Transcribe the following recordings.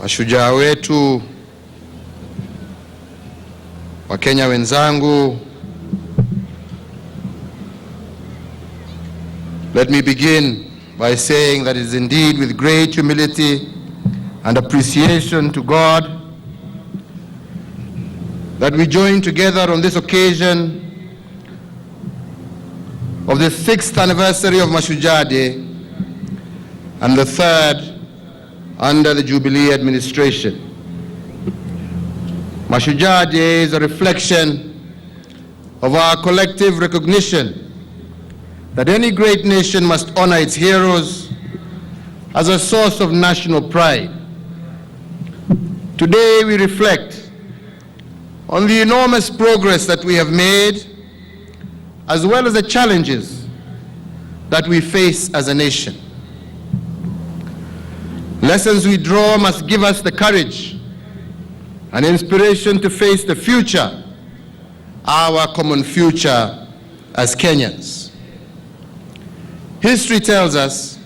Mashujaa wetu, Wakenya wenzangu, let me begin by saying that it is indeed with great humility and appreciation to God that we join together on this occasion of the 6th anniversary of Mashujaa Day and the 3rd under the Jubilee administration. Mashujaa Day is a reflection of our collective recognition that any great nation must honor its heroes as a source of national pride. Today we reflect on the enormous progress that we have made, as well as the challenges that we face as a nation. Lessons we draw must give us the courage and inspiration to face the future, our common future as Kenyans. History tells us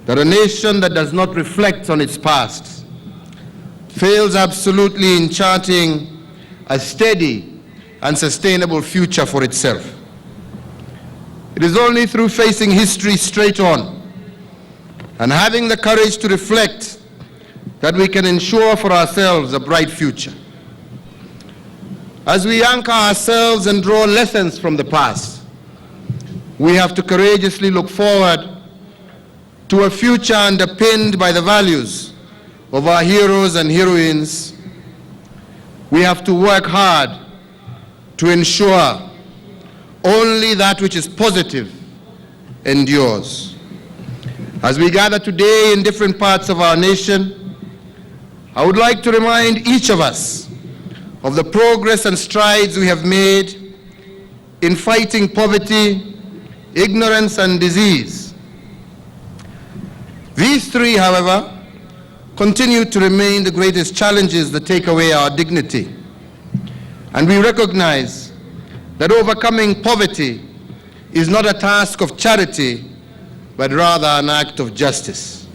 that a nation that does not reflect on its past fails absolutely in charting a steady and sustainable future for itself. It is only through facing history straight on and having the courage to reflect that we can ensure for ourselves a bright future. As we anchor ourselves and draw lessons from the past, we have to courageously look forward to a future underpinned by the values of our heroes and heroines. We have to work hard to ensure only that which is positive endures. As we gather today in different parts of our nation, I would like to remind each of us of the progress and strides we have made in fighting poverty, ignorance, and disease. These three, however, continue to remain the greatest challenges that take away our dignity. And we recognize that overcoming poverty is not a task of charity, but rather an act of justice.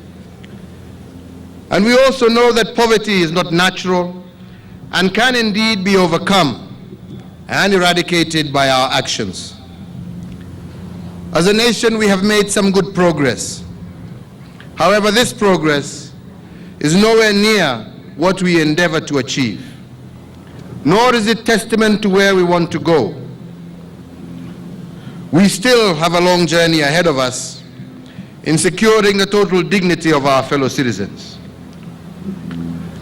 And we also know that poverty is not natural and can indeed be overcome and eradicated by our actions. As a nation, we have made some good progress. However, this progress is nowhere near what we endeavor to achieve, nor is it testament to where we want to go. We still have a long journey ahead of us in securing the total dignity of our fellow citizens.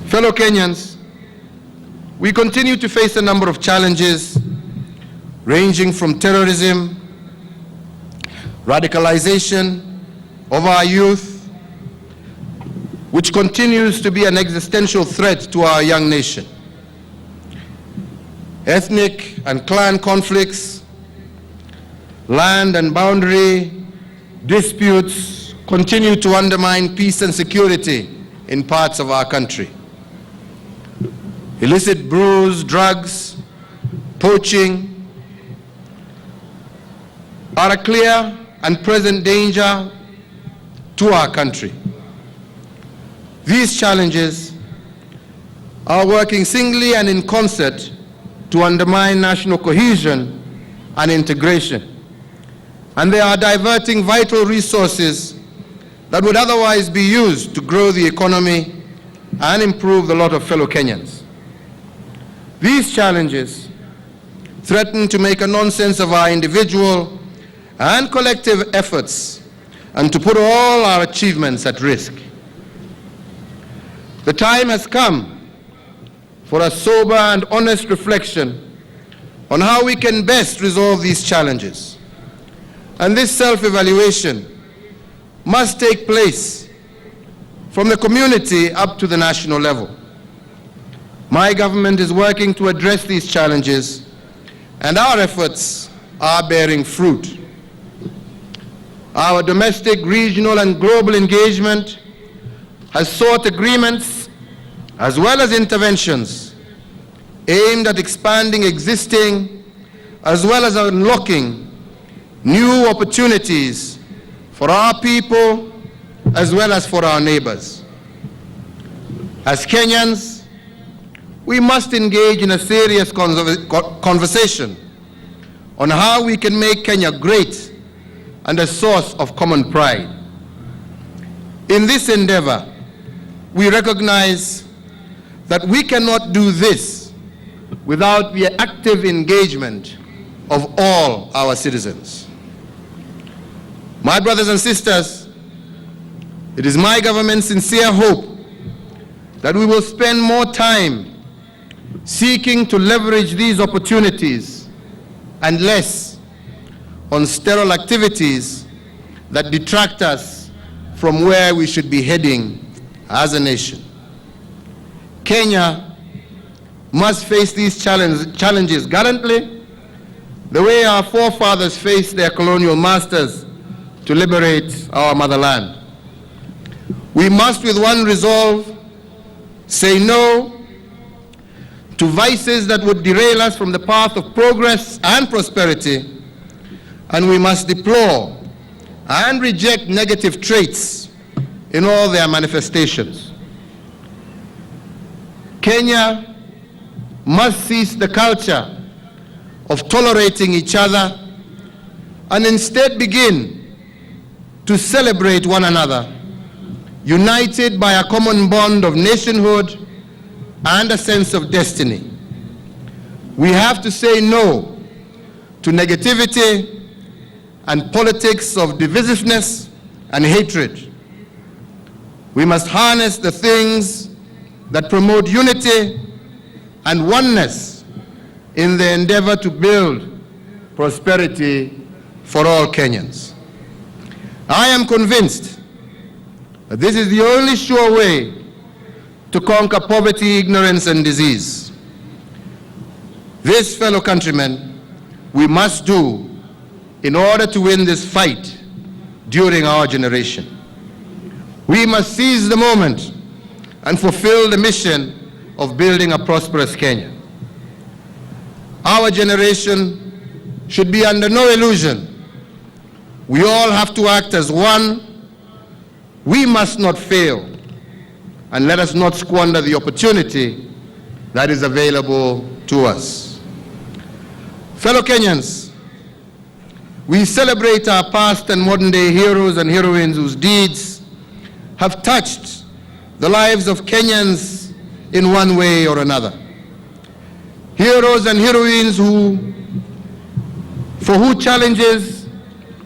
Fellow Kenyans, we continue to face a number of challenges ranging from terrorism, radicalization of our youth, which continues to be an existential threat to our young nation. Ethnic and clan conflicts, land and boundary disputes continue to undermine peace and security in parts of our country. Illicit brews, drugs, poaching are a clear and present danger to our country. These challenges are working singly and in concert to undermine national cohesion and integration. And they are diverting vital resources that would otherwise be used to grow the economy and improve the lot of fellow Kenyans. These challenges threaten to make a nonsense of our individual and collective efforts and to put all our achievements at risk. The time has come for a sober and honest reflection on how we can best resolve these challenges. And this self-evaluation must take place from the community up to the national level. My government is working to address these challenges, and our efforts are bearing fruit. Our domestic, regional, and global engagement has sought agreements as well as interventions aimed at expanding existing as well as unlocking new opportunities for our people as well as for our neighbors. As Kenyans, we must engage in a serious conversation on how we can make Kenya great and a source of common pride. In this endeavor, we recognize that we cannot do this without the active engagement of all our citizens. My brothers and sisters, it is my government's sincere hope that we will spend more time seeking to leverage these opportunities and less on sterile activities that detract us from where we should be heading as a nation. Kenya must face these challenges gallantly, the way our forefathers faced their colonial masters to liberate our motherland. We must, with one resolve, say no to vices that would derail us from the path of progress and prosperity, and we must deplore and reject negative traits in all their manifestations. Kenya must cease the culture of tolerating each other and instead begin to celebrate one another, united by a common bond of nationhood and a sense of destiny. We have to say no to negativity and politics of divisiveness and hatred. We must harness the things that promote unity and oneness in the endeavor to build prosperity for all Kenyans. I am convinced that this is the only sure way to conquer poverty, ignorance, and disease. This, fellow countrymen, we must do in order to win this fight during our generation. We must seize the moment and fulfill the mission of building a prosperous Kenya. Our generation should be under no illusion. We all have to act as one. We must not fail, and let us not squander the opportunity that is available to us. Fellow Kenyans, we celebrate our past and modern day heroes and heroines whose deeds have touched the lives of Kenyans in one way or another. Heroes and heroines for whose challenges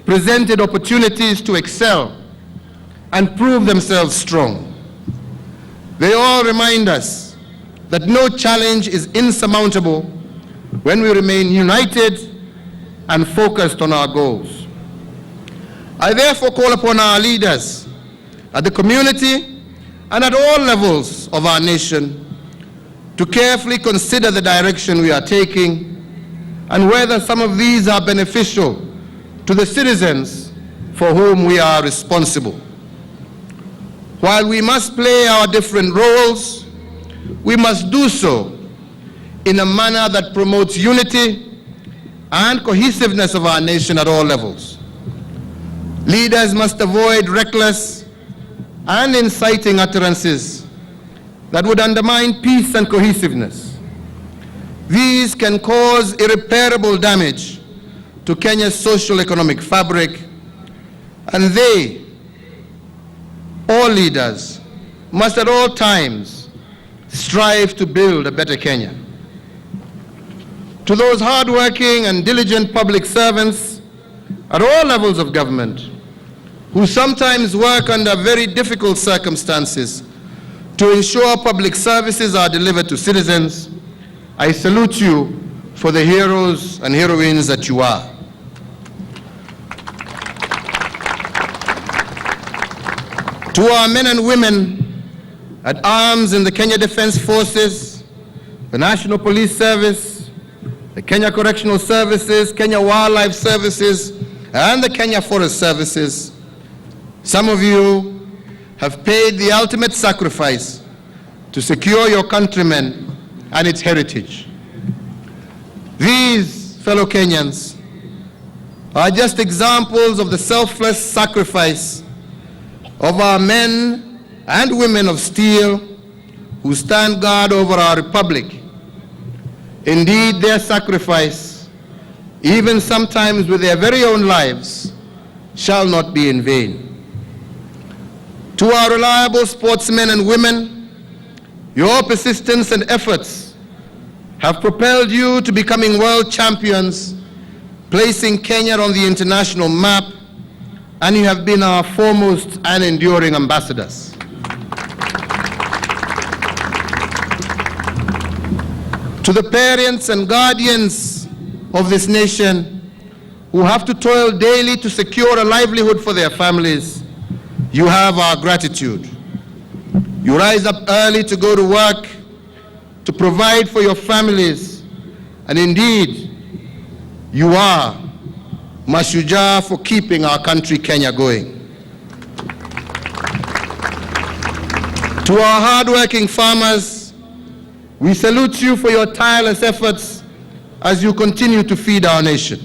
presented opportunities to excel and prove themselves strong. They all remind us that no challenge is insurmountable when we remain united and focused on our goals. I therefore call upon our leaders at the community and at all levels of our nation to carefully consider the direction we are taking and whether some of these are beneficial to the citizens for whom we are responsible. While we must play our different roles, we must do so in a manner that promotes unity and cohesiveness of our nation at all levels. Leaders must avoid reckless and inciting utterances that would undermine peace and cohesiveness. These can cause irreparable damage to Kenya's socio-economic fabric, and they, all leaders, must at all times strive to build a better Kenya. To those hardworking and diligent public servants at all levels of government who sometimes work under very difficult circumstances to ensure public services are delivered to citizens, I salute you for the heroes and heroines that you are. To our men and women at arms in the Kenya Defense Forces, the National Police Service, the Kenya Correctional Services, Kenya Wildlife Services, and the Kenya Forest Services, some of you have paid the ultimate sacrifice to secure your countrymen and its heritage. These, fellow Kenyans, are just examples of the selfless sacrifice of our men and women of steel who stand guard over our republic. Indeed, their sacrifice, even sometimes with their very own lives, shall not be in vain. To our reliable sportsmen and women, your persistence and efforts have propelled you to becoming world champions, placing Kenya on the international map, and you have been our foremost and enduring ambassadors. To the parents and guardians of this nation who have to toil daily to secure a livelihood for their families, you have our gratitude. You rise up early to go to work, to provide for your families, and indeed, you are Mashujaa for keeping our country Kenya going. To our hardworking farmers, we salute you for your tireless efforts as you continue to feed our nation.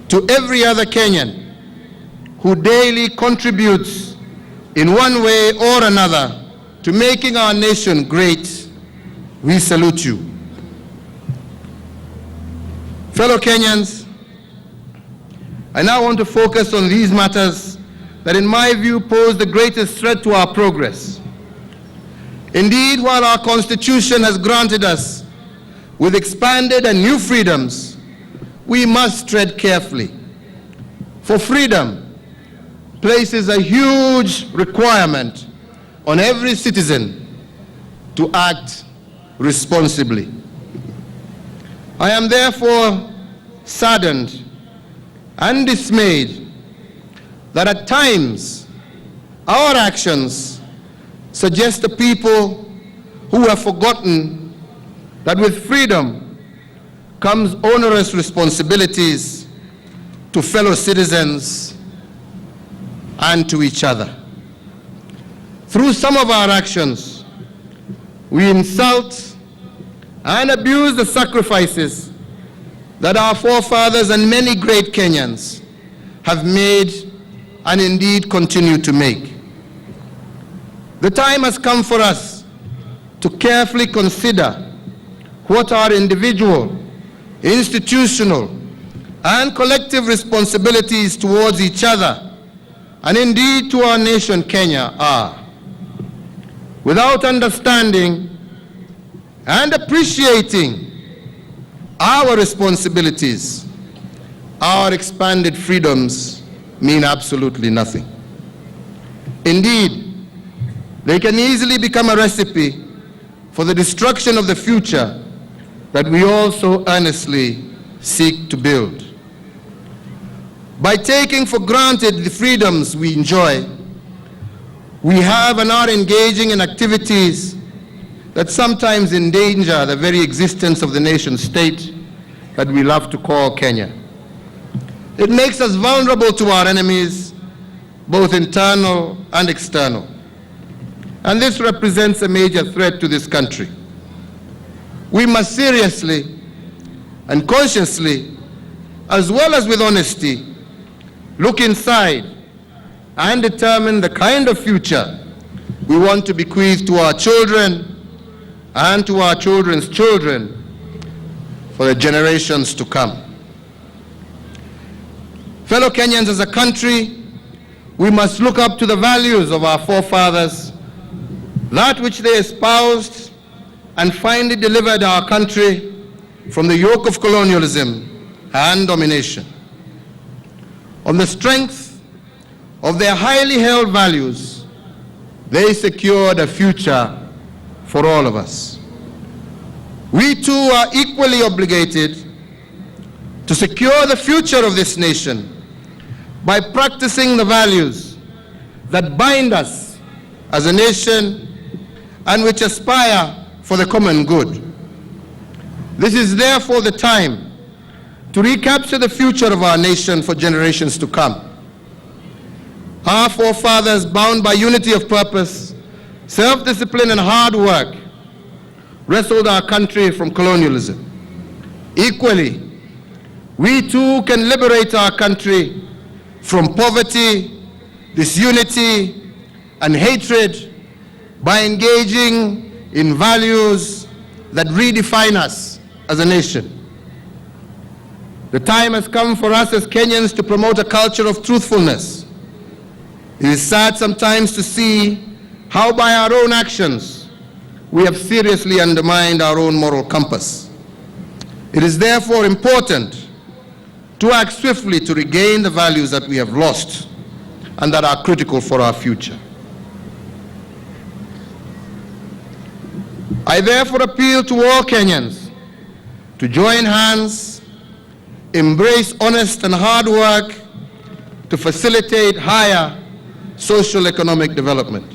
To every other Kenyan who daily contributes in one way or another to making our nation great, we salute you. Fellow Kenyans, I now want to focus on these matters that in my view pose the greatest threat to our progress. Indeed, while our Constitution has granted us with expanded and new freedoms, we must tread carefully. For freedom places a huge requirement on every citizen to act responsibly. I am therefore saddened and dismayed that at times our actions suggest to people who have forgotten that with freedom comes onerous responsibilities to fellow citizens and to each other. Through some of our actions, we insult and abuse the sacrifices that our forefathers and many great Kenyans have made and indeed continue to make. The time has come for us to carefully consider what our individual, institutional, and collective responsibilities towards each other and indeed to our nation Kenya are. Without understanding and appreciating our responsibilities, our expanded freedoms mean absolutely nothing. Indeed, they can easily become a recipe for the destruction of the future that we all so earnestly seek to build. By taking for granted the freedoms we enjoy, we have and are engaging in activities that sometimes endanger the very existence of the nation state that we love to call Kenya. It makes us vulnerable to our enemies, both internal and external. And this represents a major threat to this country. We must seriously and consciously, as well as with honesty, look inside and determine the kind of future we want to bequeath to our children and to our children's children for the generations to come. Fellow Kenyans, as a country, we must look up to the values of our forefathers, that which they espoused, and finally delivered our country from the yoke of colonialism and domination. On the strength of their highly held values, they secured a future for all of us. We too are equally obligated to secure the future of this nation by practicing the values that bind us as a nation and which aspire for the common good. This is therefore the time to recapture the future of our nation for generations to come. Our forefathers, bound by unity of purpose, self-discipline, and hard work, wrestled our country from colonialism. Equally, we too can liberate our country from poverty, disunity, and hatred by engaging in values that redefine us as a nation. The time has come for us as Kenyans to promote a culture of truthfulness. It is sad sometimes to see how by our own actions we have seriously undermined our own moral compass. It is therefore important to act swiftly to regain the values that we have lost and that are critical for our future. I therefore appeal to all Kenyans to join hands, embrace honest and hard work to facilitate higher social economic development.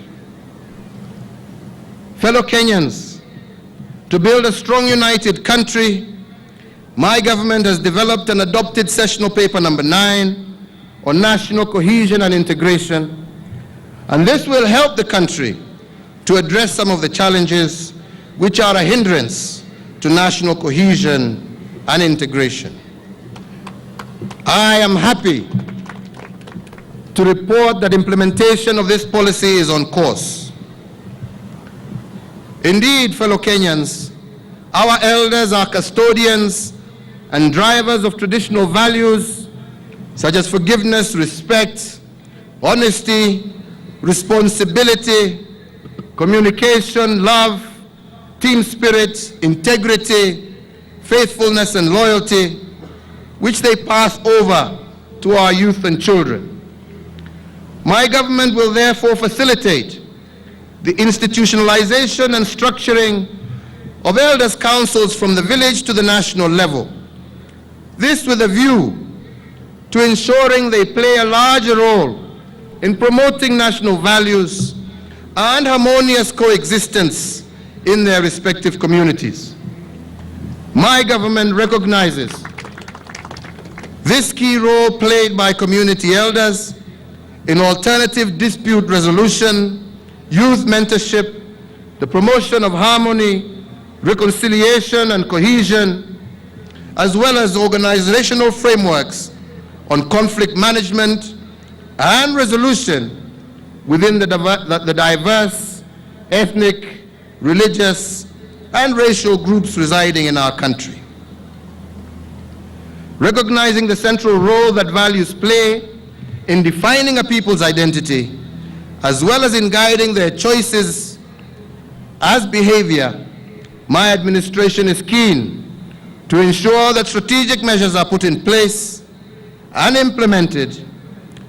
Fellow Kenyans, to build a strong, united country, my government has developed and adopted Sessional Paper number 9 on national cohesion and integration, and this will help the country to address some of the challenges which are a hindrance to national cohesion and integration. I am happy to report that implementation of this policy is on course. Indeed, fellow Kenyans, our elders are custodians and drivers of traditional values such as forgiveness, respect, honesty, responsibility, communication, love, team spirit, integrity, faithfulness, and loyalty, which they pass over to our youth and children. My government will therefore facilitate the institutionalization and structuring of elders' councils from the village to the national level. This with a view to ensuring they play a larger role in promoting national values and harmonious coexistence in their respective communities. My government recognizes this key role played by community elders in alternative dispute resolution, youth mentorship, the promotion of harmony, reconciliation, and cohesion, as well as organizational frameworks on conflict management and resolution within the diverse ethnic, religious, and racial groups residing in our country. Recognizing the central role that values play in defining a people's identity, as well as in guiding their choices as behavior, my administration is keen to ensure that strategic measures are put in place and implemented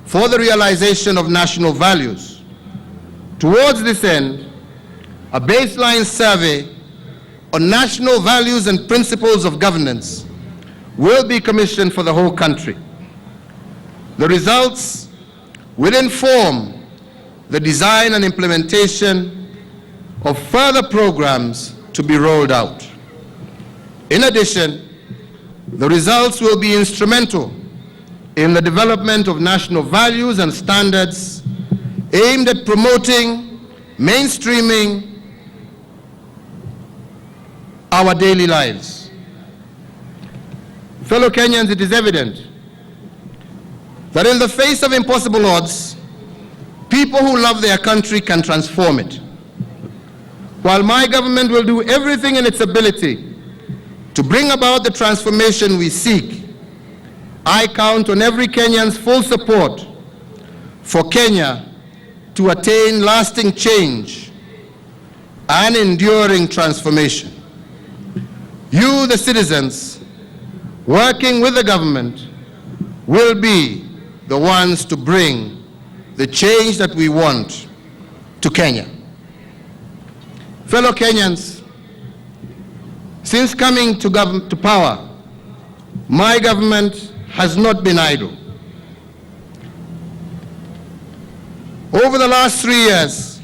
for the realization of national values. Towards this end, a baseline survey on national values and principles of governance will be commissioned for the whole country. The results will inform the design and implementation of further programs to be rolled out. In addition, the results will be instrumental in the development of national values and standards aimed at promoting, mainstreaming our daily lives. Fellow Kenyans, it is evident that in the face of impossible odds, people who love their country can transform it. While my government will do everything in its ability to bring about the transformation we seek, I count on every Kenyan's full support for Kenya to attain lasting change and enduring transformation. You, the citizens, working with the government, will be the ones to bring the change that we want to Kenya. Fellow Kenyans, since coming to power, my government has not been idle. Over the last 3 years,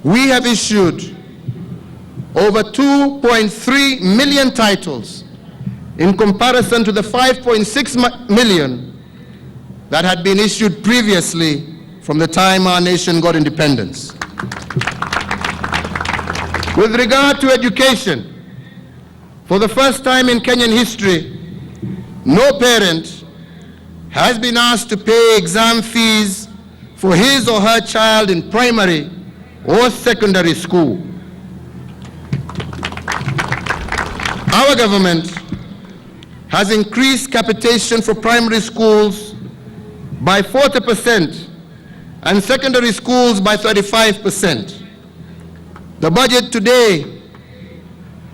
we have issued over 2.3 million titles in comparison to the 5.6 million that had been issued previously from the time our nation got independence. With regard to education, for the first time in Kenyan history, no parent has been asked to pay exam fees for his or her child in primary or secondary school. Our government has increased capitation for primary schools by 40% and secondary schools by 35%. The budget today,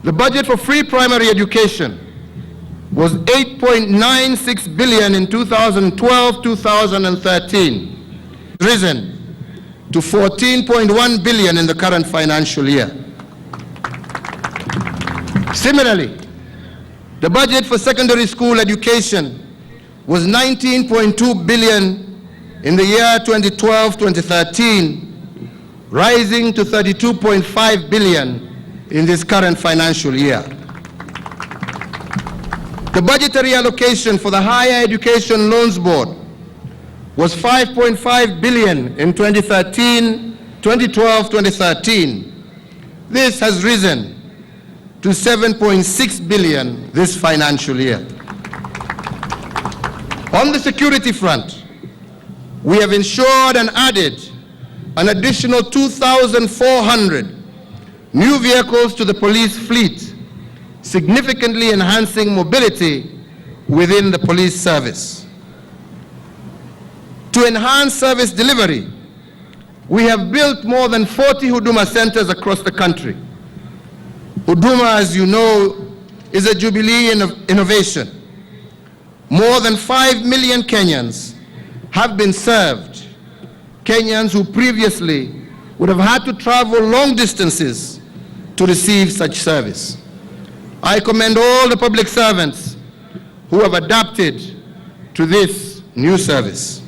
the budget for free primary education was 8.96 billion in 2012-2013, risen to 14.1 billion in the current financial year. Similarly, the budget for secondary school education was 19.2 billion in the year 2012-2013, rising to 32.5 billion in this current financial year. The budgetary allocation for the Higher Education Loans Board was 5.5 billion in 2012-2013. This has risen to 7.6 billion this financial year. On the security front, we have ensured and added an additional 2,400 new vehicles to the police fleet, significantly enhancing mobility within the police service. To enhance service delivery, we have built more than 40 Huduma centers across the country. Huduma, as you know, is a jubilee innovation. More than 5 million Kenyans have been served, Kenyans who previously would have had to travel long distances to receive such service. I commend all the public servants who have adapted to this new service.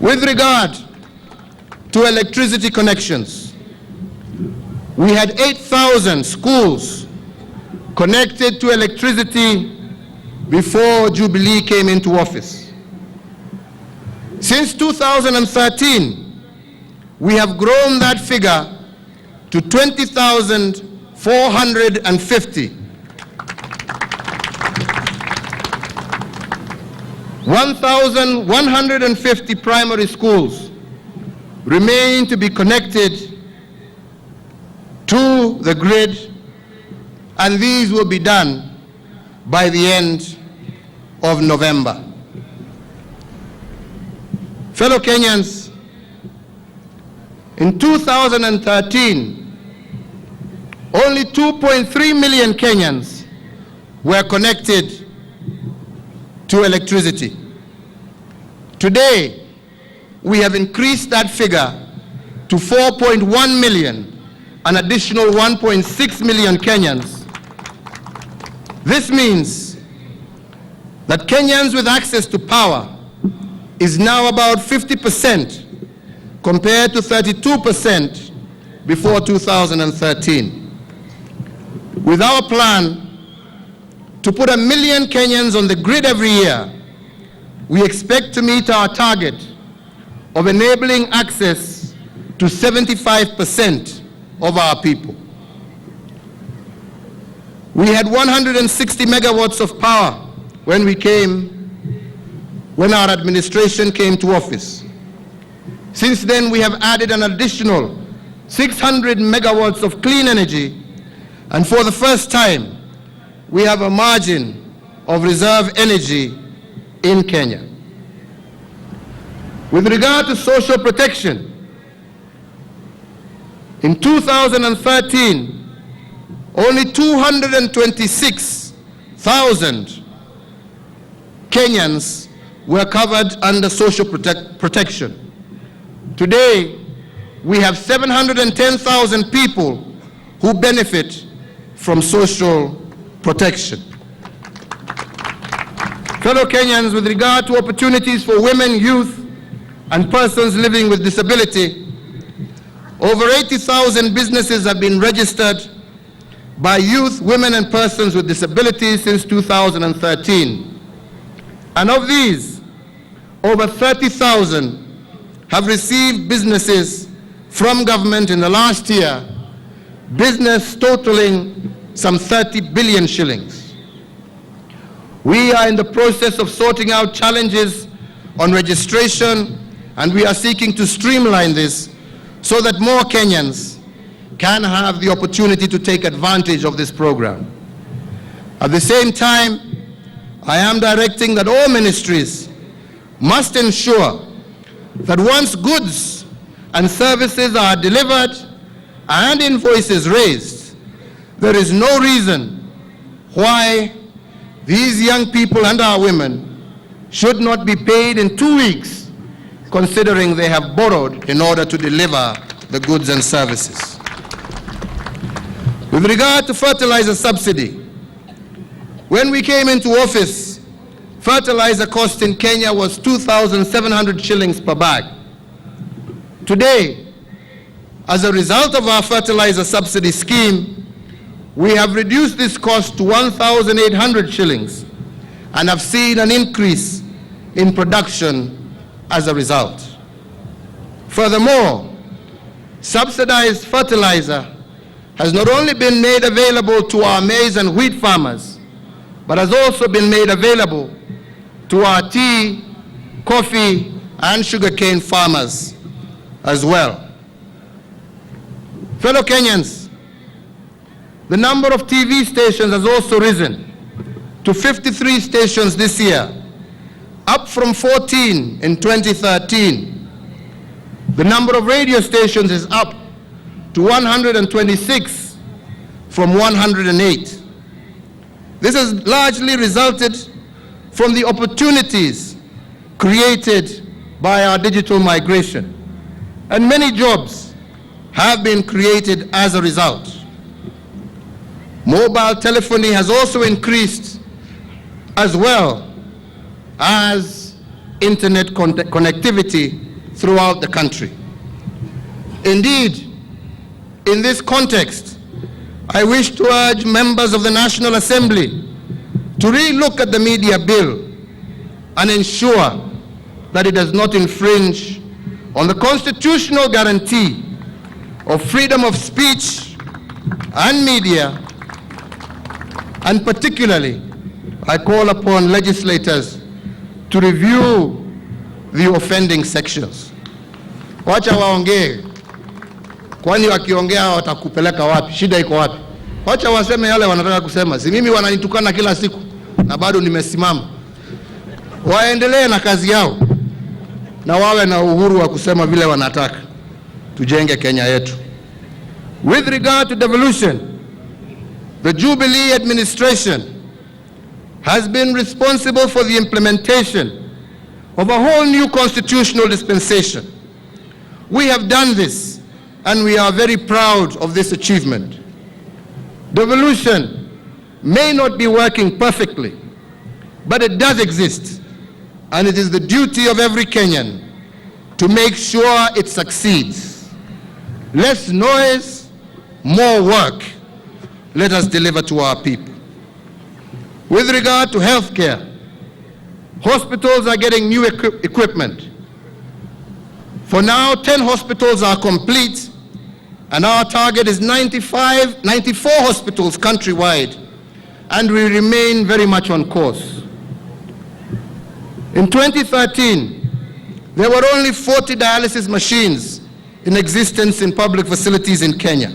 With regard to electricity connections, we had 8,000 schools connected to electricity before Jubilee came into office. Since 2013, we have grown that figure to 20,450. 1,150 primary schools remain to be connected to the grid, and these will be done by the end of November. Fellow Kenyans, in 2013, only 2.3 million Kenyans were connected to electricity. Today, we have increased that figure to 4.1 million, an additional 1.6 million Kenyans. This means that Kenyans with access to power is now about 50% compared to 32% before 2013. With our plan to put 1 million Kenyans on the grid every year, we expect to meet our target of enabling access to 75% of our people. We had 160 megawatts of power when our administration came to office. Since then, we have added an additional 600 megawatts of clean energy, and for the first time, we have a margin of reserve energy in Kenya. With regard to social protection, in 2013, only 226,000 Kenyans were covered under social protection. Today, we have 710,000 people who benefit from social protection. Fellow Kenyans, with regard to opportunities for women, youth, and persons living with disability, over 80,000 businesses have been registered by youth, women, and persons with disabilities since 2013. And of these, over 30,000 have received businesses from government in the last year, business totaling some 30 billion shillings. We are in the process of sorting out challenges on registration, and we are seeking to streamline this so that more Kenyans can have the opportunity to take advantage of this program. At the same time, I am directing that all ministries must ensure that once goods and services are delivered and invoices raised, there is no reason why these young people and our women should not be paid in 2 weeks, considering they have borrowed in order to deliver the goods and services. With regard to fertilizer subsidy, when we came into office, fertilizer cost in Kenya was 2,700 shillings per bag. Today, as a result of our fertilizer subsidy scheme, we have reduced this cost to 1,800 shillings and have seen an increase in production as a result. Furthermore, subsidized fertilizer has not only been made available to our maize and wheat farmers, but has also been made available to our tea, coffee, and sugarcane farmers as well. Fellow Kenyans, the number of TV stations has also risen to 53 stations this year, up from 14 in 2013. The number of radio stations is up to 126 from 108. This has largely resulted from the opportunities created by our digital migration, and many jobs have been created as a result. Mobile telephony has also increased, as well as internet connectivity throughout the country. Indeed, in this context, I wish to urge members of the National Assembly to re-look at the media bill and ensure that it does not infringe on the constitutional guarantee of freedom of speech and media, and particularly, I call upon legislators to review the offending sections. Wacha waongee, kwani wakiongea watakupeleka wapi? Shida iko wapi? Wacha waseme yale wanataka kusema. Si mimi wananitukana kila siku na bado nimesimama. Waendelee na kazi yao na wawe na uhuru wa kusema vile wanataka. Tujenge Kenya yetu. With regard to devolution, the Jubilee administration has been responsible for the implementation of a whole new constitutional dispensation. We have done this, and we are very proud of this achievement. Devolution may not be working perfectly, but it does exist, and it is the duty of every Kenyan to make sure it succeeds. Less noise, more work. Let us deliver to our people. With regard to healthcare, hospitals are getting new equipment. For now, 10 hospitals are complete, and our target is 94 hospitals countrywide, and we remain very much on course. In 2013, there were only 40 dialysis machines in existence in public facilities in Kenya.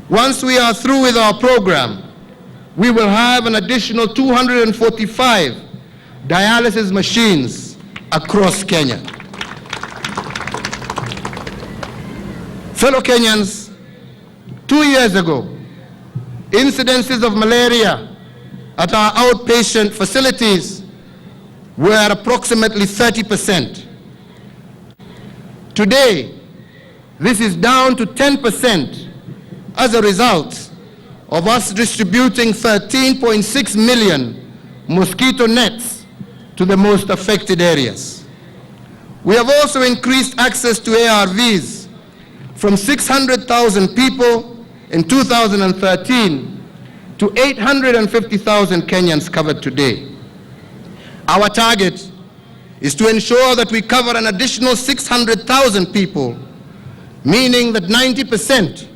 Once we are through with our program, we will have an additional 245 dialysis machines across Kenya. Fellow Kenyans, 2 years ago, incidences of malaria at our outpatient facilities were at approximately 30%. Today, this is down to 10% as a result of us distributing 13.6 million mosquito nets to the most affected areas. We have also increased access to ARVs from 600,000 people in 2013 to 850,000 Kenyans covered today. Our target is to ensure that we cover an additional 600,000 people, meaning that 90%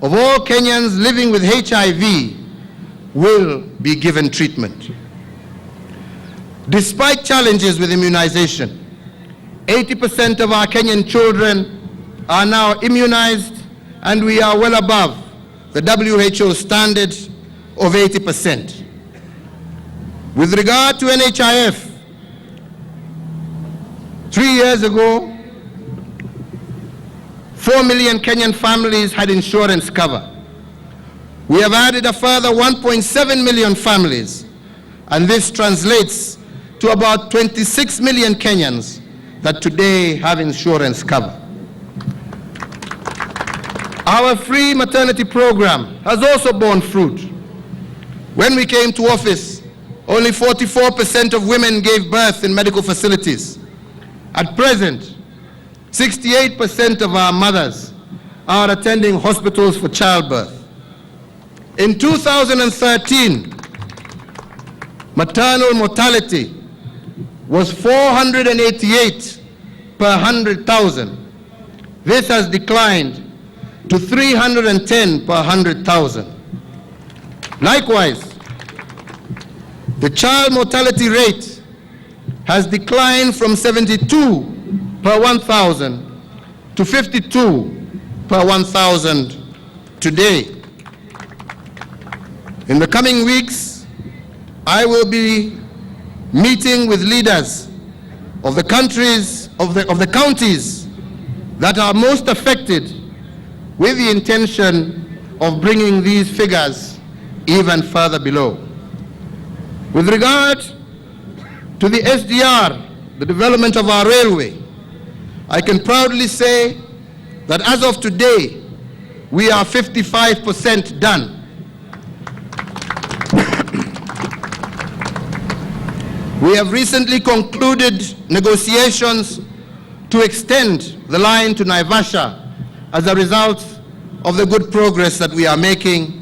of all Kenyans living with HIV will be given treatment. Despite challenges with immunization, 80% of our Kenyan children are now immunized, and we are well above the WHO standard of 80%. With regard to NHIF, 3 years ago, 4 million Kenyan families had insurance cover. We have added a further 1.7 million families, and this translates to about 26 million Kenyans that today have insurance cover. Our free maternity program has also borne fruit. When we came to office, only 44% of women gave birth in medical facilities. At present, 68% of our mothers are attending hospitals for childbirth. In 2013, maternal mortality was 488 per 100,000. This has declined to 310 per 100,000. Likewise, the child mortality rate has declined from 72 per 1,000 to 52 per 1,000 today. In the coming weeks, I will be meeting with leaders of the countries, of the counties that are most affected, with the intention of bringing these figures even further below. With regard to the SDR, the development of our railway, I can proudly say that as of today, we are 55% done. We have recently concluded negotiations to extend the line to Naivasha as a result of the good progress that we are making,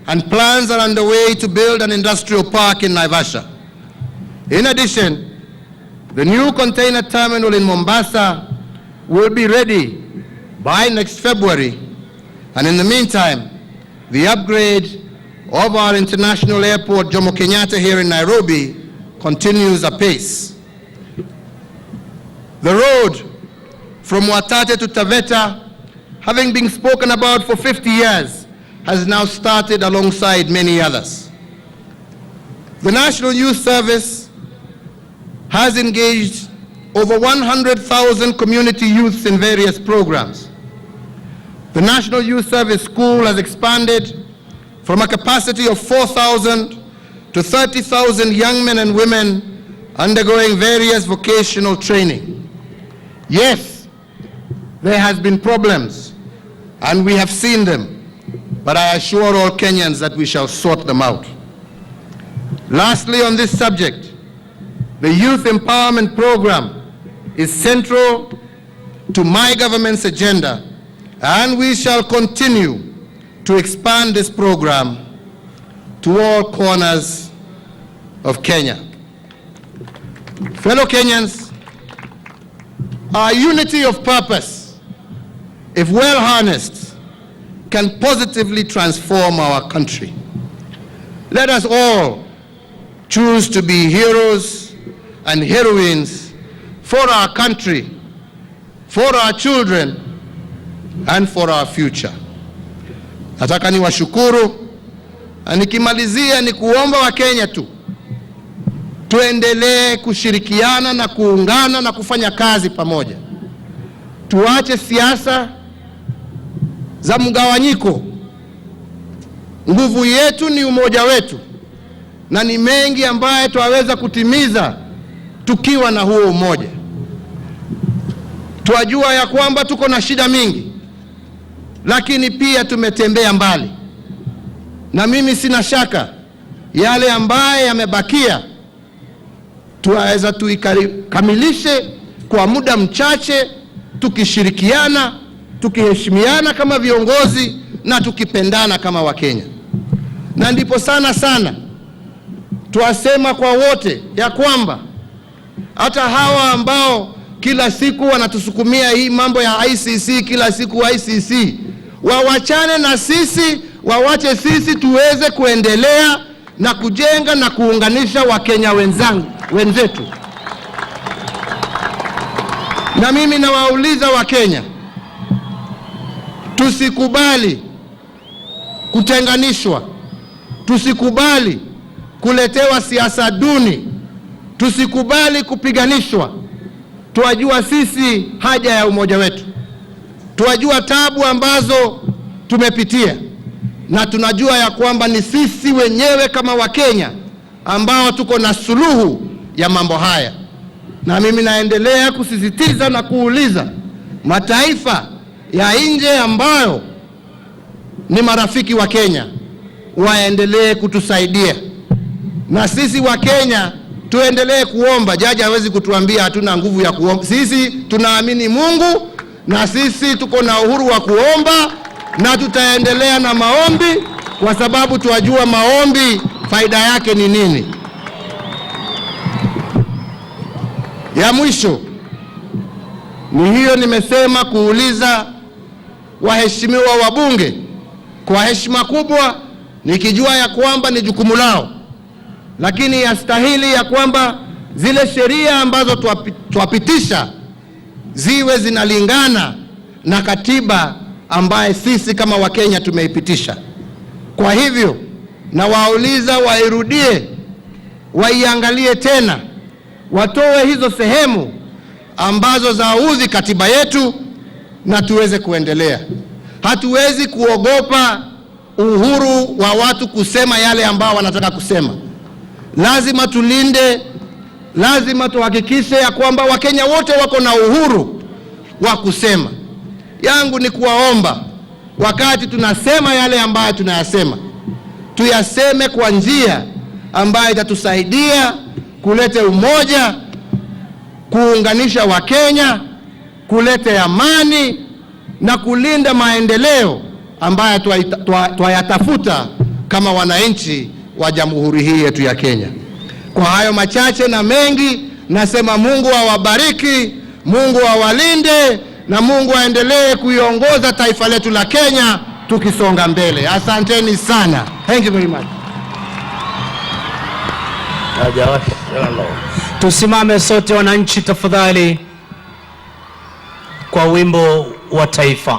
and plans are underway to build an industrial park in Naivasha. In addition, the new container terminal in Mombasa will be ready by next February, and in the meantime, the upgrade of our international airport, Jomo Kenyatta, here in Nairobi, continues apace. The road from Watate to Taveta, having been spoken about for 50 years, has now started alongside many others. The National Youth Service has engaged over 100,000 community youths in various programs. The National Youth Service School has expanded from a capacity of 4,000 to 30,000 young men and women undergoing various vocational training. Yes, there has been problems, and we have seen them, but I assure all Kenyans that we shall sort them out. Lastly, on this subject, the Youth Empowerment Program is central to my government's agenda, and we shall continue to expand this program to all corners of Kenya. Fellow Kenyans, our unity of purpose, if well harnessed, can positively transform our country. Let us all choose to be heroes and heroines for our country, for our children, and for our future. Nataka niwashukuru, na nikimalizia ni kuomba wa Kenya tu tuendelee kushirikiana na kuungana na kufanya kazi pamoja. Tuache siasa za mgawanyiko. Nguvu yetu ni umoja wetu, na ni mengi ambaye tuwaweza kutimiza tukiwa na huo umoja. Tuajua ya kwamba tuko na shida mingi, lakini pia tumetembea mbali, na mimi sina shaka yale ambaye yamebakia tuwaweza tuikamilishe kwa muda mchache, tukishirikiana, tukiheshimiana kama viongozi na tukipendana kama Wakenya. Na ndipo sana tuwasema kwa wote ya kwamba hata hawa ambao kila siku wanatusukumia hii mambo ya ICC, kila siku ICC, wawachane na sisi, wawache sisi tuweze kuendelea na kujenga na kuunganisha Wakenya wenzetu. Na mimi nawauliza Wakenya, Tusikubali kutenganishwa, tusikubali kuletewa siasa duni, tusikubali kupiganishwa. Tuwajua sisi haja ya umoja wetu, tuwajua tabu ambazo tumepitia, na tunajua ya kwamba ni sisi wenyewe kama Wakenya ambao tuko na suluhu ya mambo haya. Na mimi naendelea kusisitiza na kuuliza mataifa ya nje ambayo ni marafiki wa Kenya waendelee kutusaidia, na sisi wa Kenya tuendelee kuomba. Jaji hawezi kutuambia hatuna nguvu ya kuomba. Sisi tunaamini Mungu, na sisi tuko na uhuru wa kuomba, na tutaendelea na maombi kwa sababu tuwajua maombi faida yake ni nini. Ya mwisho ni hiyo, nimesema kuuliza waheshimiwa wabunge kwa heshima kubwa, nikijua ya kwamba ni jukumu lao, lakini yastahili ya kwamba zile sheria ambazo twapitisha ziwe zinalingana na katiba ambaye sisi kama Wakenya tumeipitisha. Kwa hivyo na wauliza wairudie, waiangalie tena, watoe hizo sehemu ambazo zaudhi katiba yetu na tuweze kuendelea. Hatuwezi kuogopa uhuru wa watu kusema yale ambao wanataka kusema. Lazima tulinde, lazima tuhakikishe ya kwamba Wakenya wote wako na uhuru wa kusema. Yangu ni kuwaomba, wakati tunasema yale ambayo tunayasema, tuyaseme kwa njia ambayo itatusaidia kuleta umoja, kuunganisha Wakenya, kuleta amani na kulinda maendeleo ambayo twayatafuta kama wananchi wa jamhuri hii yetu ya Kenya. Kwa hayo machache na mengi, nasema Mungu awabariki, Mungu awalinde, na Mungu aendelee kuiongoza taifa letu la Kenya tukisonga mbele. Asanteni sana. Thank you very much. Tusimame sote wananchi tafadhali kwa wimbo wa taifa.